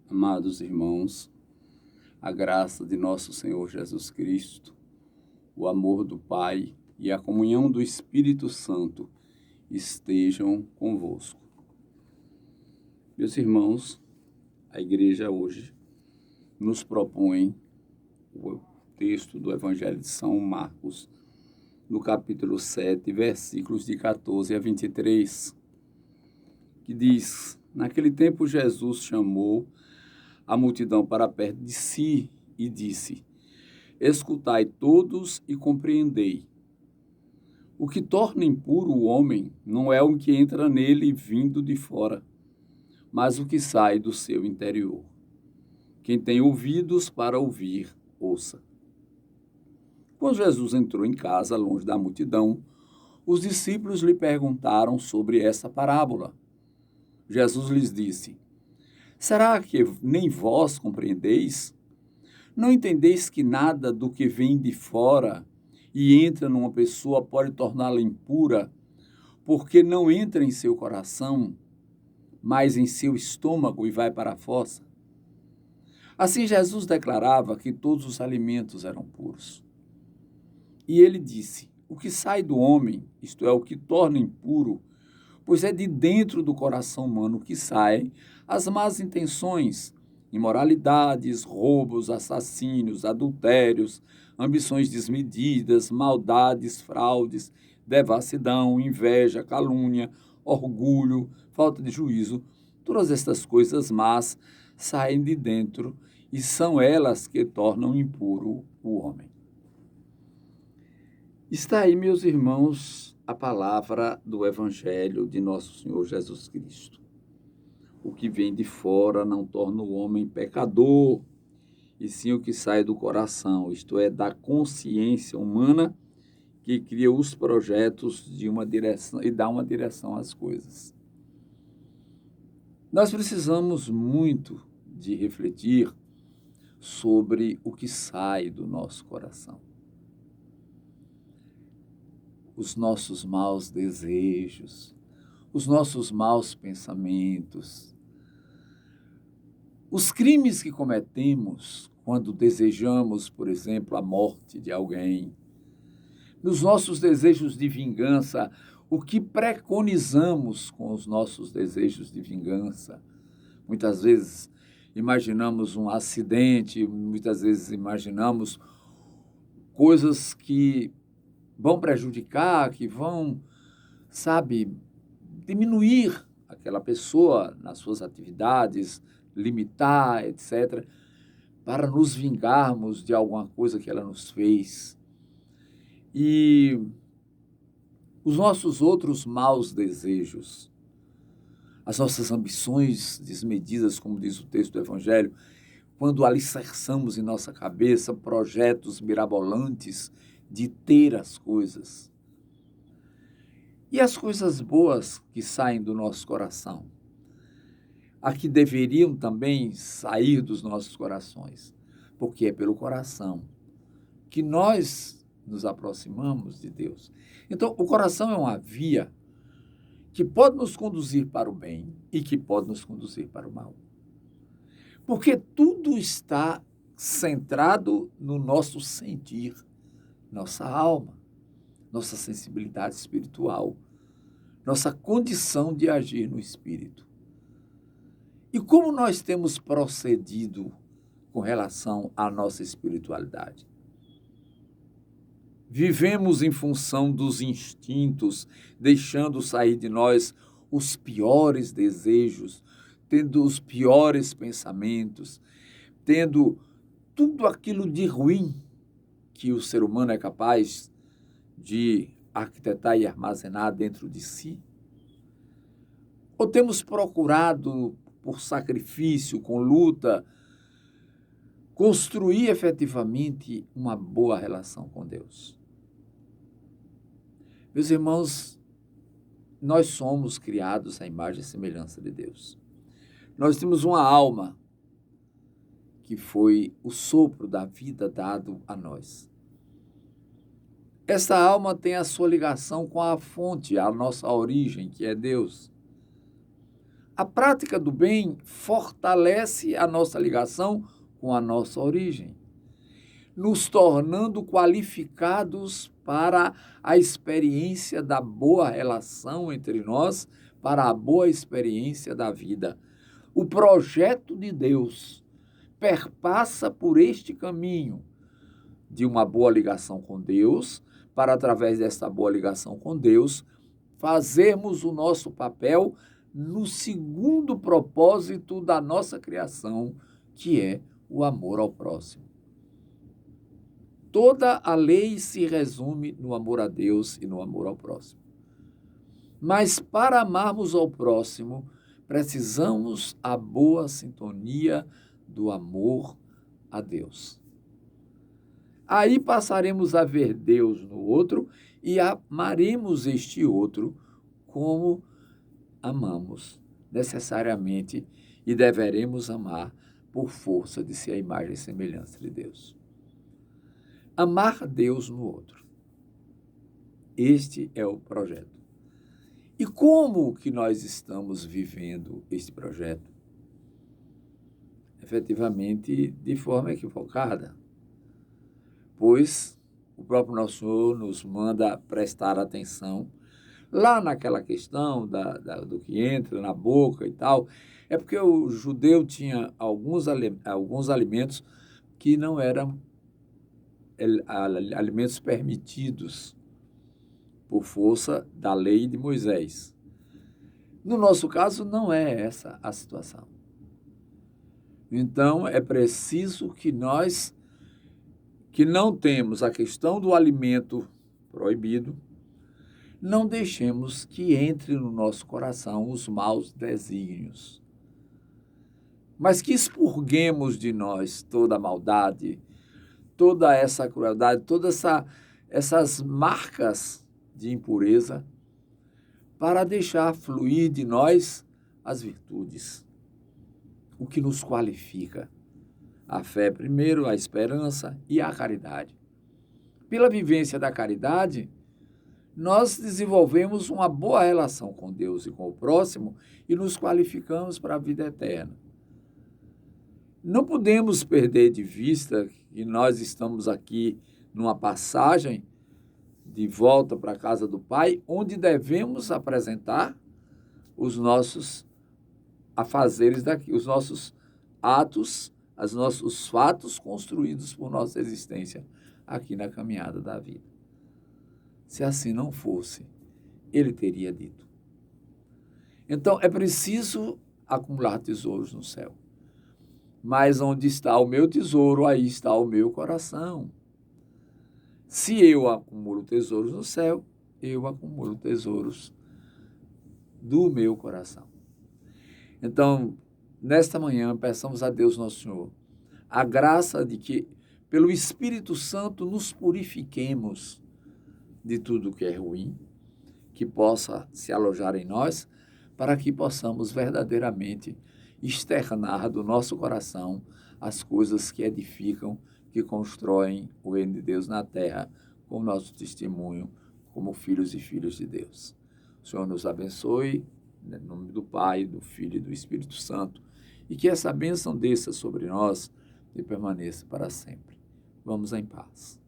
Amados irmãos, a graça de nosso Senhor Jesus Cristo, o amor do Pai e a comunhão do Espírito Santo estejam convosco. Meus irmãos, a igreja hoje nos propõe o texto do Evangelho de São Marcos, no capítulo 7, versículos de 14 a 23, que diz: Naquele tempo Jesus chamou a multidão para perto de si e disse: Escutai todos e compreendei. O que torna impuro o homem não é o que entra nele vindo de fora, mas o que sai do seu interior. Quem tem ouvidos para ouvir, ouça. Quando Jesus entrou em casa, longe da multidão, os discípulos lhe perguntaram sobre essa parábola. Jesus lhes disse: Será que nem vós compreendeis? Não entendeis que nada do que vem de fora e entra numa pessoa pode torná-la impura, porque não entra em seu coração, mas em seu estômago e vai para a fossa? Assim Jesus declarava que todos os alimentos eram puros. E ele disse: O que sai do homem, isto é, o que torna impuro, pois é de dentro do coração humano que saem as más intenções, imoralidades, roubos, assassínios, adultérios, ambições desmedidas, maldades, fraudes, devassidão, inveja, calúnia, orgulho, falta de juízo. Todas estas coisas más saem de dentro e são elas que tornam impuro o homem. Está aí, meus irmãos, a palavra do Evangelho de nosso Senhor Jesus Cristo. O que vem de fora não torna o homem pecador, e sim o que sai do coração, isto é, da consciência humana que cria os projetos de uma direção e dá uma direção às coisas. Nós precisamos muito de refletir sobre o que sai do nosso coração. Os nossos maus desejos, os nossos maus pensamentos, os crimes que cometemos quando desejamos, por exemplo, a morte de alguém, nos nossos desejos de vingança, o que preconizamos com os nossos desejos de vingança. Muitas vezes imaginamos um acidente, muitas vezes imaginamos coisas que vão prejudicar, que vão, diminuir aquela pessoa nas suas atividades, limitar, etc., para nos vingarmos de alguma coisa que ela nos fez. E os nossos outros maus desejos, as nossas ambições desmedidas, como diz o texto do Evangelho, quando alicerçamos em nossa cabeça projetos mirabolantes de ter as coisas. E as coisas boas que saem do nosso coração, a que deveriam também sair dos nossos corações, porque é pelo coração que nós nos aproximamos de Deus. Então, o coração é uma via que pode nos conduzir para o bem e que pode nos conduzir para o mal. Porque tudo está centrado no nosso sentir, nossa alma, nossa sensibilidade espiritual, nossa condição de agir no espírito. E como nós temos procedido com relação à nossa espiritualidade? Vivemos em função dos instintos, deixando sair de nós os piores desejos, tendo os piores pensamentos, tendo tudo aquilo de ruim que o ser humano é capaz de arquitetar e armazenar dentro de si? Ou temos procurado, por sacrifício, com luta, construir efetivamente uma boa relação com Deus? Meus irmãos, nós somos criados à imagem e semelhança de Deus. Nós temos uma alma que foi o sopro da vida dado a nós. Essa alma tem a sua ligação com a fonte, a nossa origem, que é Deus. A prática do bem fortalece a nossa ligação com a nossa origem, nos tornando qualificados para a experiência da boa relação entre nós, para a boa experiência da vida. O projeto de Deus perpassa por este caminho de uma boa ligação com Deus, para, através dessa boa ligação com Deus, fazermos o nosso papel no segundo propósito da nossa criação, que é o amor ao próximo. Toda a lei se resume no amor a Deus e no amor ao próximo. Mas para amarmos ao próximo, precisamos a boa sintonia do amor a Deus. Aí passaremos a ver Deus no outro e amaremos este outro como amamos necessariamente e deveremos amar por força de ser a imagem e semelhança de Deus. Amar Deus no outro. Este é o projeto. E como que nós estamos vivendo este projeto? Efetivamente, de forma equivocada. Pois o próprio Nosso Senhor nos manda prestar atenção lá naquela questão do que entra na boca e tal. É porque o judeu tinha alguns alimentos que não eram alimentos permitidos por força da lei de Moisés. No nosso caso, não é essa a situação. Então, é preciso que nós, que não temos a questão do alimento proibido, não deixemos que entre no nosso coração os maus desígnios, mas que expurguemos de nós toda a maldade, toda essa crueldade, todas essas marcas de impureza, para deixar fluir de nós as virtudes, o que nos qualifica. A fé primeiro, a esperança e a caridade. Pela vivência da caridade, nós desenvolvemos uma boa relação com Deus e com o próximo e nos qualificamos para a vida eterna. Não podemos perder de vista que nós estamos aqui numa passagem de volta para a casa do Pai, onde devemos apresentar os nossos afazeres daqui, os nossos atos, os nossos fatos construídos por nossa existência aqui na caminhada da vida. Se assim não fosse, ele teria dito. Então, é preciso acumular tesouros no céu. Mas onde está o meu tesouro, aí está o meu coração. Se eu acumulo tesouros no céu, eu acumulo tesouros do meu coração. Então, nesta manhã, peçamos a Deus Nosso Senhor a graça de que, pelo Espírito Santo, nos purifiquemos de tudo que é ruim, que possa se alojar em nós, para que possamos verdadeiramente externar do nosso coração as coisas que edificam, que constroem o reino de Deus na terra, com o nosso testemunho como filhos e filhas de Deus. O Senhor nos abençoe, em nome do Pai, do Filho e do Espírito Santo, e que essa bênção desça sobre nós e permaneça para sempre. Vamos em paz.